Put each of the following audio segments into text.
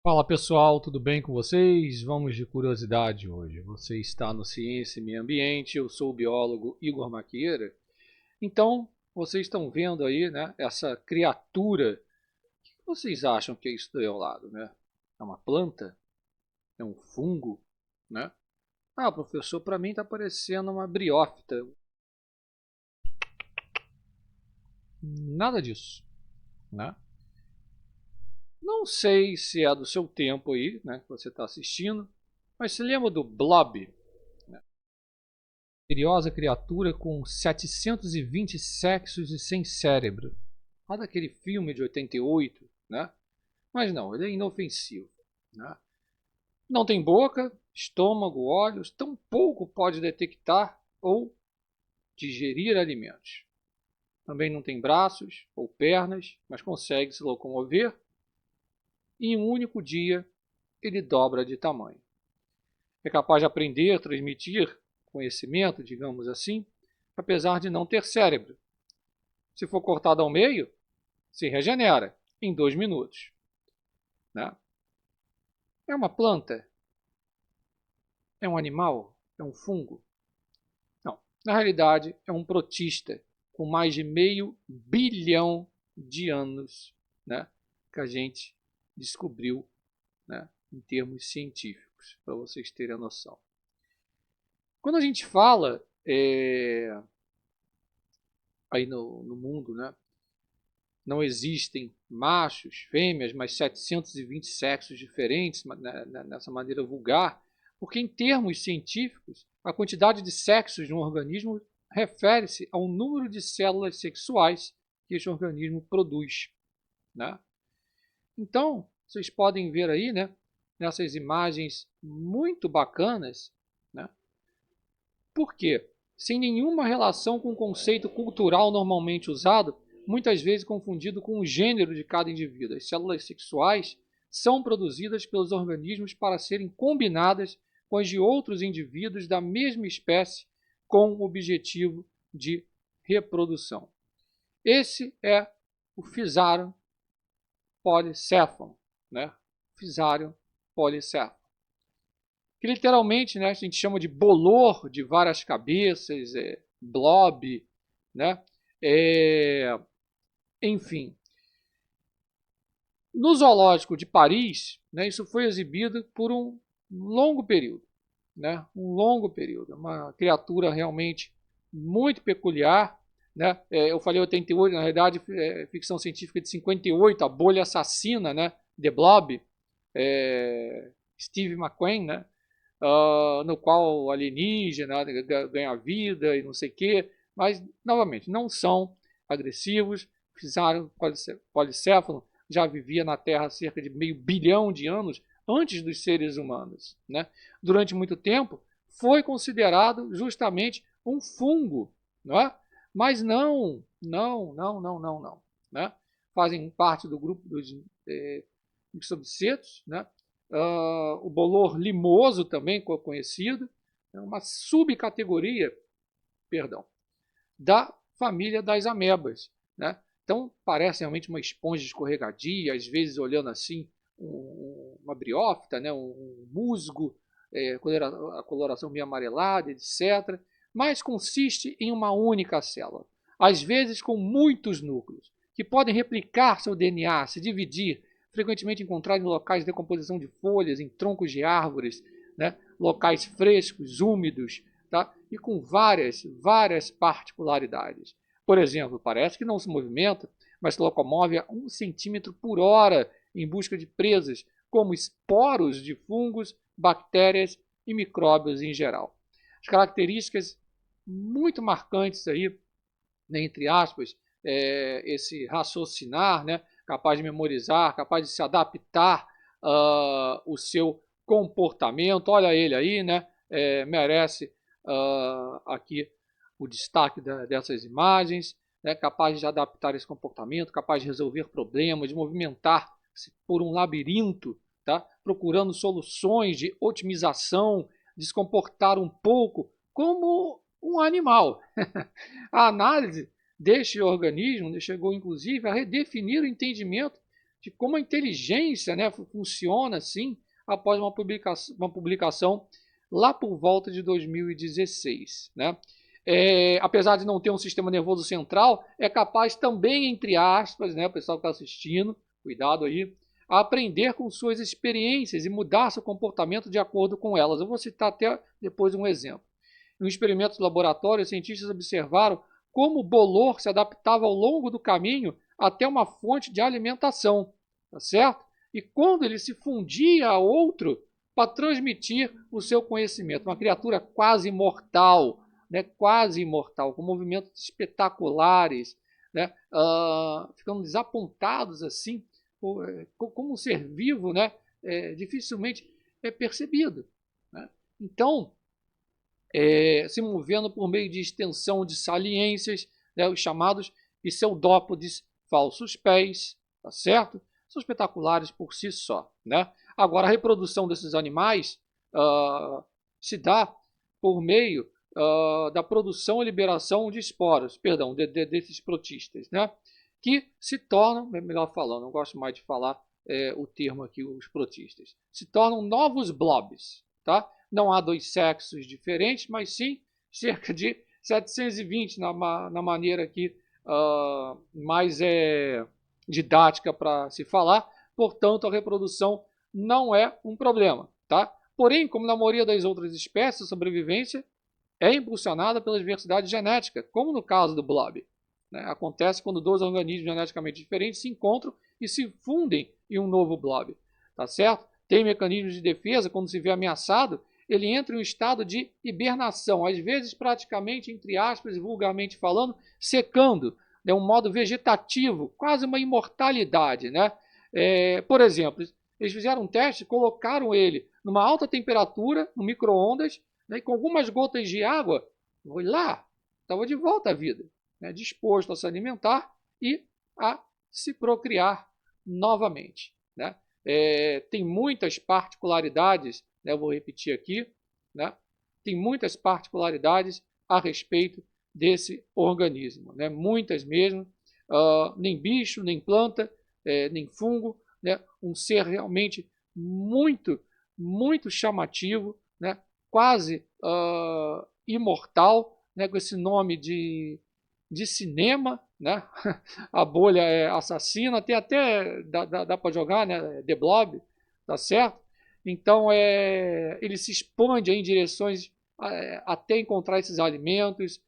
Fala pessoal, tudo bem com vocês? Vamos de curiosidade hoje. Você está no Ciência e Meio Ambiente, eu sou o biólogo Igor Maquieira. Então, vocês estão vendo aí, né, essa criatura. O que vocês acham que é isso do meu lado, né? É uma planta? É um fungo, né? Ah, professor, para mim está parecendo uma briófita. Nada disso, né? Não sei se é do seu tempo aí, né, que você está assistindo, mas se lembra do Blob? Misteriosa criatura com 720 sexos e sem cérebro. Lá daquele filme de 88, né? Mas não, ele é inofensivo, né? Não tem boca, estômago, olhos, tampouco pode detectar ou digerir alimentos. Também não tem braços ou pernas, mas consegue se locomover. E em um único dia ele dobra de tamanho. É capaz de aprender, transmitir conhecimento, digamos assim, apesar de não ter cérebro. Se for cortado ao meio, se regenera em 2 minutos. Né? É uma planta? É um animal? É um fungo? Não. Na realidade, é um protista com mais de meio bilhão de anos, né, que a gente descobriu, né, em termos científicos, para vocês terem a noção. Quando a gente fala aí no mundo, né, não existem machos, fêmeas, mas 720 sexos diferentes nessa maneira vulgar, porque em termos científicos, a quantidade de sexos de um organismo refere-se ao número de células sexuais que esse organismo produz. Né? Então, vocês podem ver aí, né, nessas imagens muito bacanas, né, por quê? Sem nenhuma relação com o conceito cultural normalmente usado, muitas vezes confundido com o gênero de cada indivíduo. As células sexuais são produzidas pelos organismos para serem combinadas com as de outros indivíduos da mesma espécie com o objetivo de reprodução. Esse é o Fusarium polycephalum, né? Fusarium polycephalum. Que literalmente, né, a gente chama de bolor de várias cabeças, blob, né? Enfim. No Zoológico de Paris, né, isso foi exibido por um longo período. Né? Um longo período. Uma criatura realmente muito peculiar. Né? Eu falei 88, na verdade, ficção científica de 58, A Bolha Assassina, né? The Blob, Steve McQueen, né? No qual o alienígena ganha vida e não sei o quê, mas, novamente, não são agressivos, fizeram policéfalo, já vivia na Terra há cerca de meio bilhão de anos antes dos seres humanos. Né? Durante muito tempo, foi considerado justamente um fungo, não é? Mas não. Né? Fazem parte do grupo dos mixobicetos, né? O bolor limoso também conhecido, é uma subcategoria, perdão, da família das amebas. Né? Então parece realmente uma esponja escorregadia, às vezes olhando assim uma briófita, né? um musgo, a coloração meio amarelada, etc. Mas consiste em uma única célula, às vezes com muitos núcleos, que podem replicar seu DNA, se dividir, frequentemente encontrado em locais de decomposição de folhas, em troncos de árvores, né? Locais frescos, úmidos, tá? E com várias particularidades. Por exemplo, parece que não se movimenta, mas se locomove a 1 centímetro por hora em busca de presas, como esporos de fungos, bactérias e micróbios em geral. As características muito marcantes aí, né, entre aspas, esse raciocinar, né, capaz de memorizar, capaz de se adaptar o seu comportamento. Olha ele aí, né, merece aqui o destaque dessas imagens, né, capaz de adaptar esse comportamento, capaz de resolver problemas, de movimentar-se por um labirinto, tá, procurando soluções de otimização, de se comportar um pouco como um animal. A análise deste organismo chegou, inclusive, a redefinir o entendimento de como a inteligência, né, funciona assim após uma publicação lá por volta de 2016. Né? Apesar de não ter um sistema nervoso central, é capaz também, entre aspas, né, o pessoal que está assistindo, cuidado aí, a aprender com suas experiências e mudar seu comportamento de acordo com elas. Eu vou citar até depois um exemplo. Em um experimento de laboratório, os cientistas observaram como o bolor se adaptava ao longo do caminho até uma fonte de alimentação, tá certo? E quando ele se fundia a outro para transmitir o seu conhecimento. Uma criatura quase imortal, né? Quase imortal, com movimentos espetaculares, né? Ficando desapontados assim, como um ser vivo, né? Dificilmente é percebido. Né? Então, se movendo por meio de extensão de saliências, né, os chamados pseudópodes falsos pés, tá certo? São espetaculares por si só. Né? Agora, a reprodução desses animais se dá por meio da produção e liberação de esporos, perdão, desses protistas, né? Que se tornam, melhor falando, não gosto mais de falar o termo aqui, os protistas, se tornam novos blobs, tá? Não há dois sexos diferentes, mas sim cerca de 720 na maneira aqui mais didática para se falar. Portanto, a reprodução não é um problema. Tá? Porém, como na maioria das outras espécies, a sobrevivência é impulsionada pela diversidade genética, como no caso do blob. Né? Acontece quando dois organismos geneticamente diferentes se encontram e se fundem em um novo blob. Tá certo? Tem mecanismos de defesa, quando se vê ameaçado, ele entra em um estado de hibernação, às vezes praticamente, entre aspas, vulgarmente falando, secando, né, um modo vegetativo, quase uma imortalidade. Né? Por exemplo, eles fizeram um teste, colocaram ele numa alta temperatura, no micro-ondas, né, e com algumas gotas de água, foi lá, estava de volta à vida, né, disposto a se alimentar e a se procriar novamente. Né? Tem muitas particularidades, né, eu vou repetir aqui, né, tem muitas particularidades a respeito desse organismo, né, muitas mesmo, nem bicho, nem planta, nem fungo, né, um ser realmente muito, muito chamativo, né, quase imortal, né, com esse nome de cinema, né? A bolha é assassina, tem até, dá para jogar, né? The Blob, tá certo? Então, ele se expande em direções até encontrar esses alimentos,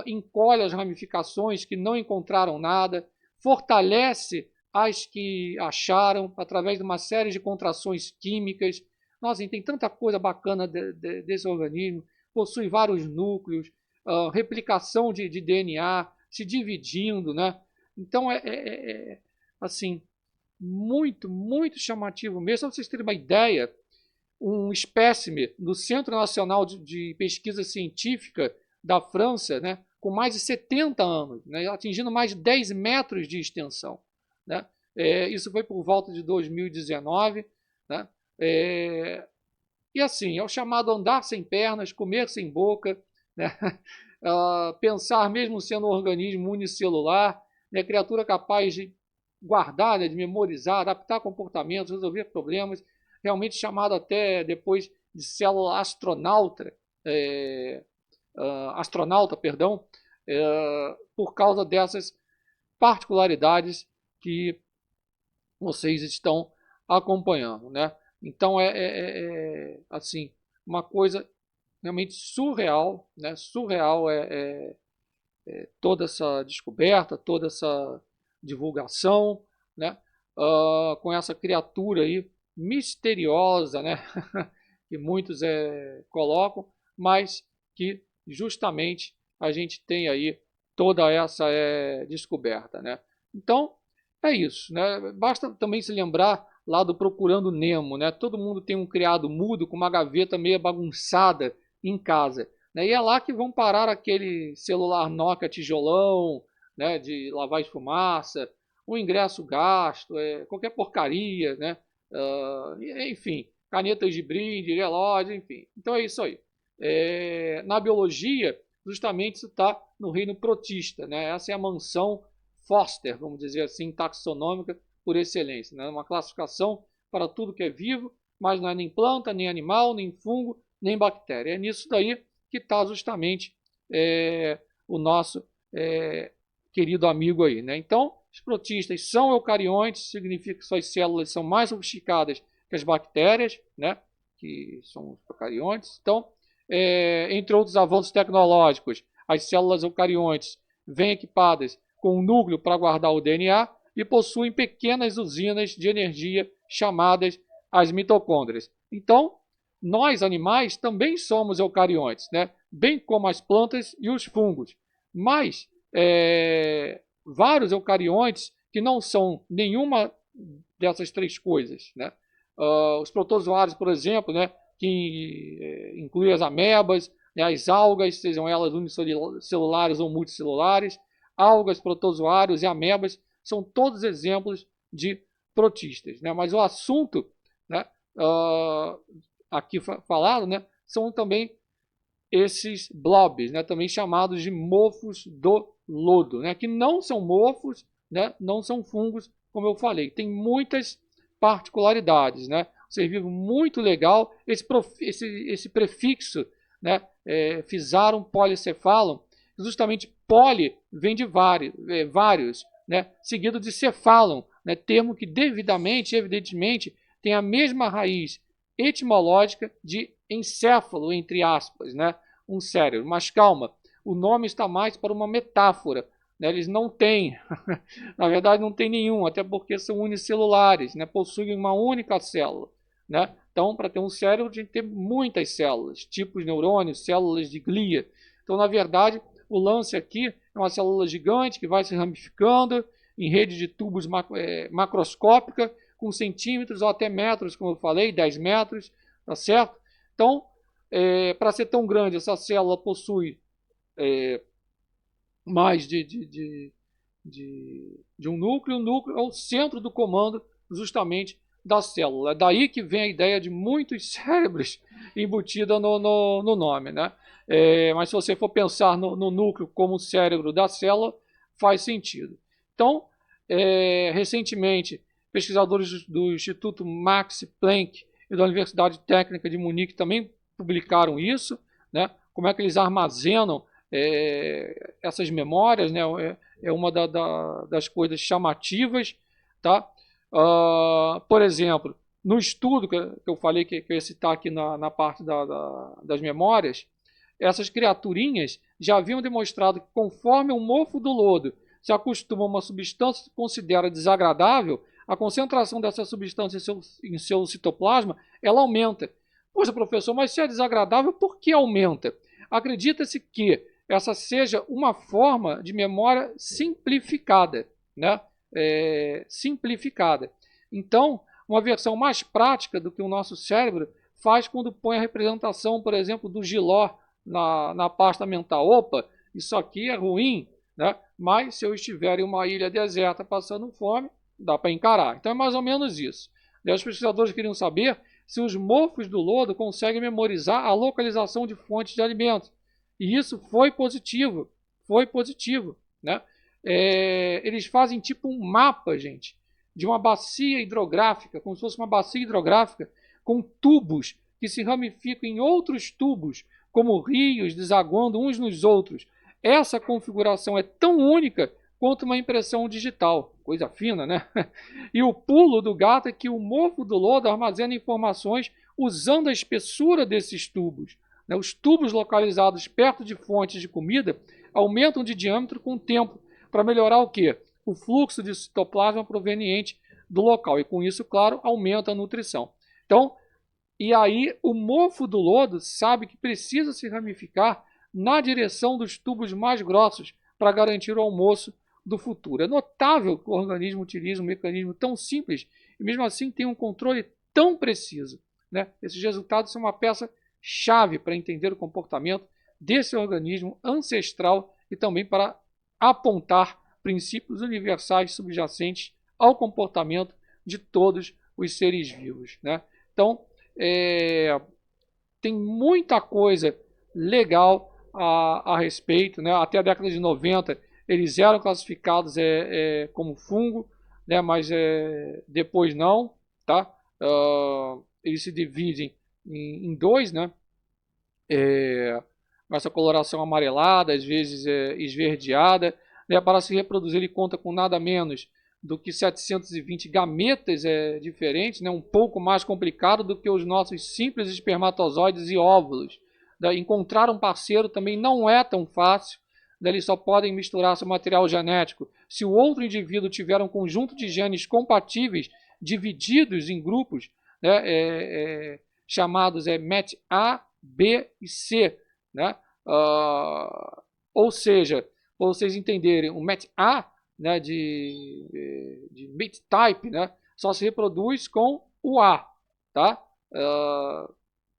encolhe as ramificações que não encontraram nada, fortalece as que acharam através de uma série de contrações químicas. Nossa, tem tanta coisa bacana desse organismo, possui vários núcleos, replicação de DNA, se dividindo, né? Então assim, muito, muito chamativo mesmo. Só para vocês terem uma ideia, um espécime do Centro Nacional de Pesquisa Científica da França, né, com mais de 70 anos, né, atingindo mais de 10 metros de extensão. Né? Isso foi por volta de 2019. Né? E assim, é o chamado andar sem pernas, comer sem boca, né? Pensar mesmo sendo um organismo unicelular, né? Criatura capaz de guardar, né? De memorizar, adaptar comportamentos, resolver problemas, realmente chamado até depois de célula astronauta, perdão, por causa dessas particularidades que vocês estão acompanhando, né? Então assim, uma coisa realmente surreal, né? Surreal toda essa descoberta, toda essa divulgação, né? Com essa criatura aí misteriosa, né? Que muitos colocam, mas que justamente a gente tem aí toda essa descoberta, né? Então é isso, né? Basta também se lembrar lá do Procurando Nemo, né? Todo mundo tem um criado mudo com uma gaveta meio bagunçada em casa, né? E é lá que vão parar aquele celular Nokia tijolão, né? De lavar de fumaça, o ingresso gasto, qualquer porcaria, né? Enfim, canetas de brinde, relógio, enfim. Então é isso aí. Na biologia, justamente isso está no reino protista, né? Essa é a mansão Foster, vamos dizer assim, taxonômica, por excelência, né? Uma classificação para tudo que é vivo, mas não é nem planta, nem animal, nem fungo, nem bactéria. É nisso daí que está justamente o nosso querido amigo aí, né? Então, os protistas são eucariontes, significa que suas células são mais sofisticadas que as bactérias, né? Que são os eucariontes. Então, entre outros avanços tecnológicos, as células eucariontes vêm equipadas com um núcleo para guardar o DNA e possuem pequenas usinas de energia chamadas as mitocôndrias. Então, nós animais também somos eucariontes, né? Bem como as plantas e os fungos. Mas vários eucariontes que não são nenhuma dessas três coisas, né? Os protozoários, por exemplo, né? Que inclui as amebas, né? As algas, sejam elas unicelulares ou multicelulares, algas, protozoários e amebas são todos exemplos de protistas, né? Mas o assunto, né, aqui falado, né, são também esses blobs, né, também chamados de mofos do lodo, né, que não são mofos, né, não são fungos, como eu falei. Tem muitas particularidades, né? Um ser vivo muito legal. Esse prefixo, né, Physarum polycephalum, justamente poly vem de vários, né, seguido de cephalum, né, termo que devidamente, evidentemente, tem a mesma raiz etimológica de encéfalo, entre aspas, né, um cérebro. Mas calma, o nome está mais para uma metáfora, né? Eles não têm, na verdade não tem nenhum, até porque são unicelulares, né? Possuem uma única célula, né? Então, para ter um cérebro, tem que ter muitas células, tipos de neurônios, células de glia. Então, na verdade, o lance aqui é uma célula gigante que vai se ramificando em rede de tubos macroscópica, com centímetros ou até metros, como eu falei, 10 metros, tá certo? Então, para ser tão grande, essa célula possui mais de um núcleo. O núcleo é o centro do comando, justamente, da célula. É daí que vem a ideia de muitos cérebros embutida no nome, né? Mas se você for pensar no núcleo como o cérebro da célula, faz sentido. Então, recentemente, pesquisadores do Instituto Max Planck e da Universidade Técnica de Munique também publicaram isso, né? Como é que eles armazenam essas memórias, né? É uma das coisas chamativas, tá? Por exemplo, no estudo que eu falei que eu ia citar aqui na parte das memórias, essas criaturinhas já haviam demonstrado que conforme o mofo do lodo se acostuma a uma substância que se considera desagradável, a concentração dessa substância em seu citoplasma, ela aumenta. Poxa, professor, mas se é desagradável, por que aumenta? Acredita-se que essa seja uma forma de memória simplificada, né? Simplificada. Então, uma versão mais prática do que o nosso cérebro faz quando põe a representação, por exemplo, do Giló na pasta mental. Opa, isso aqui é ruim, né? Mas se eu estiver em uma ilha deserta passando fome, dá para encarar. Então é mais ou menos isso. E os pesquisadores queriam saber se os mofos do lodo conseguem memorizar a localização de fontes de alimentos. E isso foi positivo, né? Eles fazem tipo um mapa, gente, de uma bacia hidrográfica, como se fosse uma bacia hidrográfica, com tubos que se ramificam em outros tubos, como rios desaguando uns nos outros. Essa configuração é tão única quanto uma impressão digital. Coisa fina, né? E o pulo do gato é que o mofo do lodo armazena informações usando a espessura desses tubos. Os tubos localizados perto de fontes de comida aumentam de diâmetro com o tempo, para melhorar o quê? O fluxo de citoplasma proveniente do local. E com isso, claro, aumenta a nutrição. Então, e aí o mofo do lodo sabe que precisa se ramificar na direção dos tubos mais grossos para garantir o almoço do futuro. É notável que o organismo utilize um mecanismo tão simples e mesmo assim tem um controle tão preciso, né? Esses resultados são uma peça-chave para entender o comportamento desse organismo ancestral e também para apontar princípios universais subjacentes ao comportamento de todos os seres vivos, né? Então, tem muita coisa legal a respeito, né? Até a década de 90 eles eram classificados como fungo, né? Mas depois não, tá? Eles se dividem em dois, né? Essa coloração amarelada, às vezes esverdeada, né? Para se reproduzir ele conta com nada menos do que 720 gametas diferentes, né? Um pouco mais complicado do que os nossos simples espermatozoides e óvulos. Encontrar um parceiro também não é tão fácil. Eles só podem misturar seu material genético se o outro indivíduo tiver um conjunto de genes compatíveis divididos em grupos, né, chamados match A, B e C. Né? Ou seja, para vocês entenderem, o match A, né, de mate type, né, só se reproduz com o A. Tá?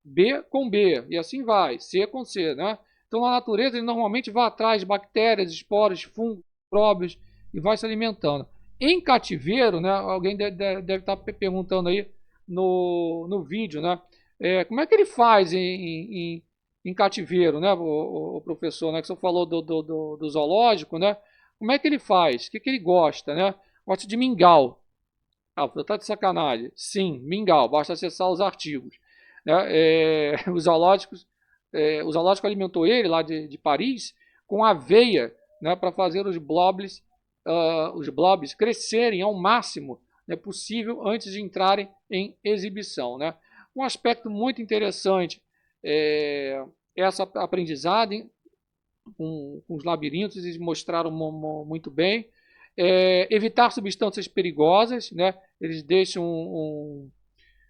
B com B, e assim vai, C com C. Né? Então, na natureza, ele normalmente vai atrás de bactérias, esporos, fungos, próbios e vai se alimentando. Em cativeiro, né, alguém deve estar perguntando aí no vídeo, né, como é que ele faz em cativeiro, né, o professor, né, que você falou do zoológico, né, como é que ele faz? O que ele gosta, né? Gosta de mingau. Ah, tá de sacanagem. Sim, mingau, basta acessar os artigos. Né? O zoológico alimentou ele lá de Paris com aveia, né, para fazer os blobs crescerem ao máximo, né, possível antes de entrarem em exibição. Né? Um aspecto muito interessante é essa aprendizagem com os labirintos, eles mostraram muito bem. Evitar substâncias perigosas, né? Eles deixam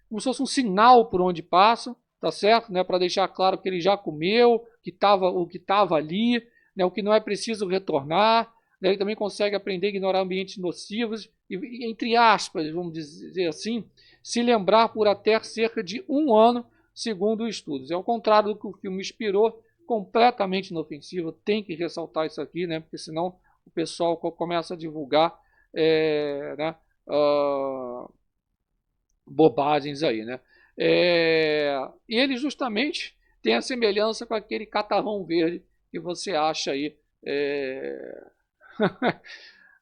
como se fosse um sinal por onde passam, tá certo? Né? Para deixar claro que ele já comeu, o que estava ali, né? O que não é preciso retornar. Né? Ele também consegue aprender a ignorar ambientes nocivos e, entre aspas, vamos dizer assim, se lembrar por até cerca de 1 ano, segundo estudos. É ao contrário do que o filme inspirou, completamente inofensivo. Tem que ressaltar isso aqui, né? Porque senão o pessoal começa a divulgar né? Bobagens aí, né? E ele justamente tem a semelhança com aquele catarrão verde que você acha aí,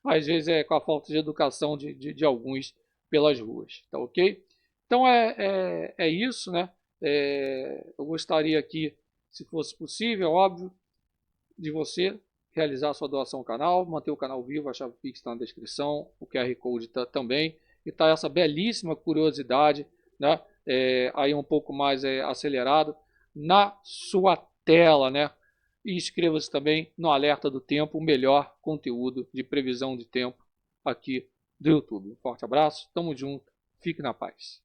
às vezes com a falta de educação de alguns pelas ruas, tá ok? Então é isso, né? Eu gostaria aqui, se fosse possível, óbvio, de você realizar a sua doação ao canal, manter o canal vivo, a chave Pix está na descrição, o QR Code também, e está essa belíssima curiosidade, né, aí um pouco mais acelerado, na sua tela, né? E inscreva-se também no Alerta do Tempo, o melhor conteúdo de previsão de tempo aqui do YouTube. Um forte abraço, tamo junto, fique na paz.